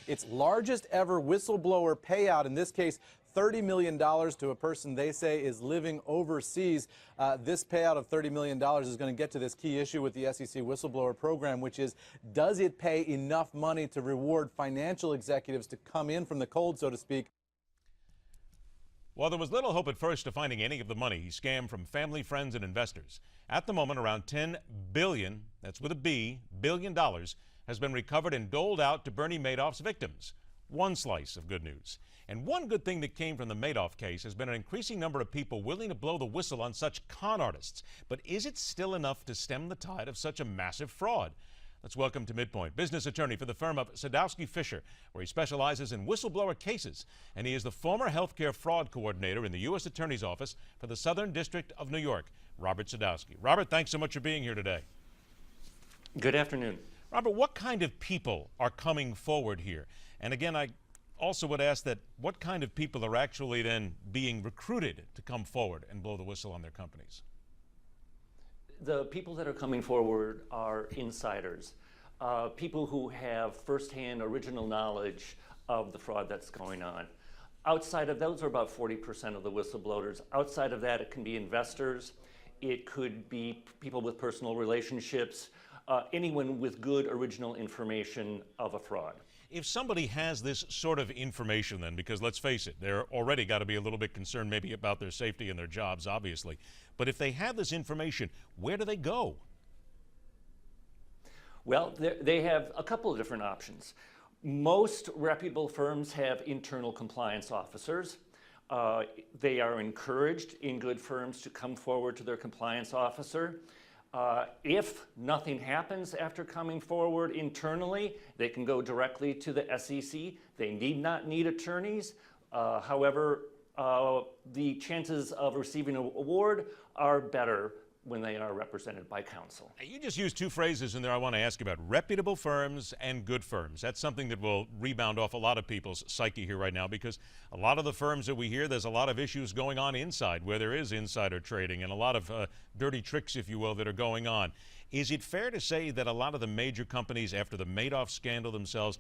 its largest ever whistleblower payout, in this case $30 million to a person they say is living overseas. This payout of $30 million is going to get to this key issue with the SEC whistleblower program, which is, does it pay enough money to reward financial executives to come in from the cold, so to speak? Well, there was little hope at first of finding any of the money he scammed from family, friends, and investors. At the moment, around $10 billion, that's with a B, billion dollars, has been recovered and doled out to Bernie Madoff's victims. One slice of good news. And one good thing that came from the Madoff case has been an increasing number of people willing to blow the whistle on such con artists. But is it still enough to stem the tide of such a massive fraud? Let's welcome to MidPoint business attorney for the firm of Sadowski Fisher, where he specializes in whistleblower cases, and he is the former healthcare fraud coordinator in the U.S. Attorney's Office for the Southern District of New York, Robert Sadowski. Robert, thanks so much for being here today. Good afternoon. Robert, what kind of people are coming forward here? And again, I also would ask that what kind of people are actually then being recruited to come forward and blow the whistle on their companies? The people that are coming forward are insiders, people who have firsthand original knowledge of the fraud that's going on. Outside of those are about 40% of the whistleblowers. Outside of that, it can be investors, it could be people with personal relationships, anyone with good original information of a fraud. If somebody has this sort of information then, because let's face it, they're already got to be a little bit concerned maybe about their safety and their jobs, obviously. But if they have this information, where do they go? Well, they have a couple of different options. Most reputable firms have internal compliance officers. They are encouraged in good firms to come forward to their compliance officer. If nothing happens after coming forward internally, they can go directly to the SEC. They need not need attorneys. However, the chances of receiving an award are better when they are represented by counsel. You just used two phrases in there I want to ask you about: reputable firms and good firms. That's something that will rebound off a lot of people's psyche here right now, because a lot of the firms that we hear, there's a lot of issues going on inside where there is insider trading and a lot of dirty tricks, if you will, that are going on. Is it fair to say that a lot of the major companies, after the Madoff scandal themselves,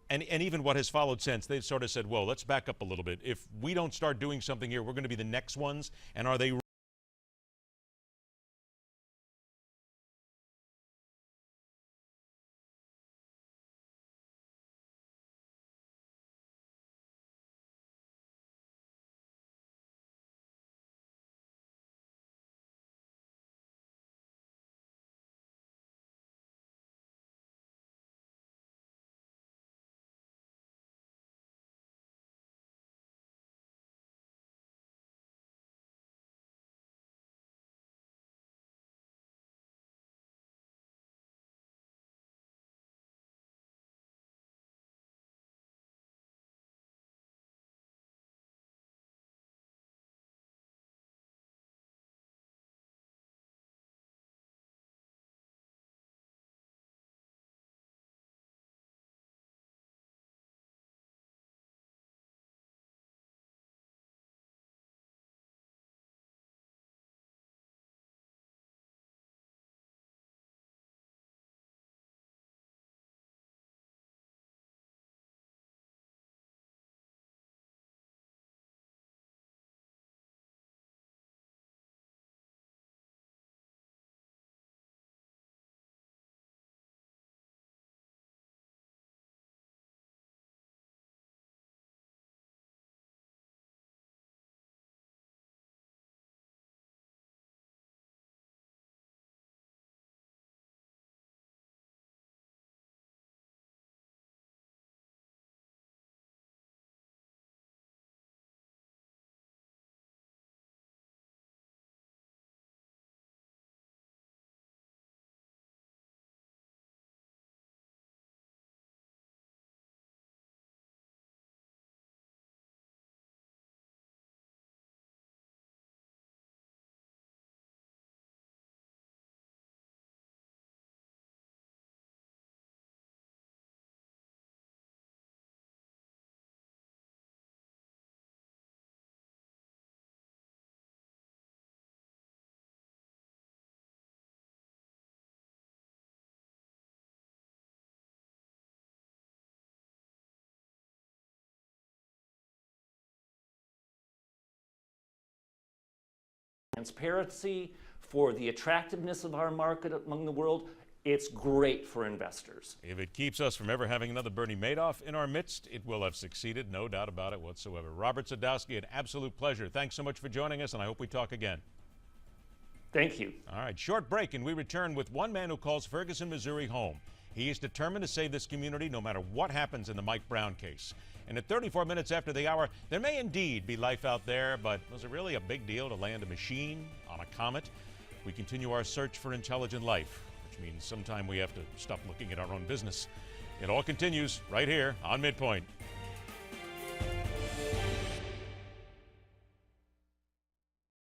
and even what has followed since, they've sort of said, whoa, let's back up a little bit. If we don't start doing something here, we're going to be the next ones? And are they transparency, for the attractiveness of our market among the world. It's great for investors. If it keeps us from ever having another Bernie Madoff in our midst, it will have succeeded, no doubt about it whatsoever. Robert Sadowski, an absolute pleasure. Thanks so much for joining us, and I hope we talk again. Thank you. All right, short break, and we return with one man who calls Ferguson, Missouri home. He is determined to save this community no matter what happens in the Mike Brown case. And at 34 minutes after the hour, there may indeed be life out there, but was it really a big deal to land a machine on a comet? We continue our search for intelligent life, which means sometime we have to stop looking at our own business. It all continues right here on MidPoint.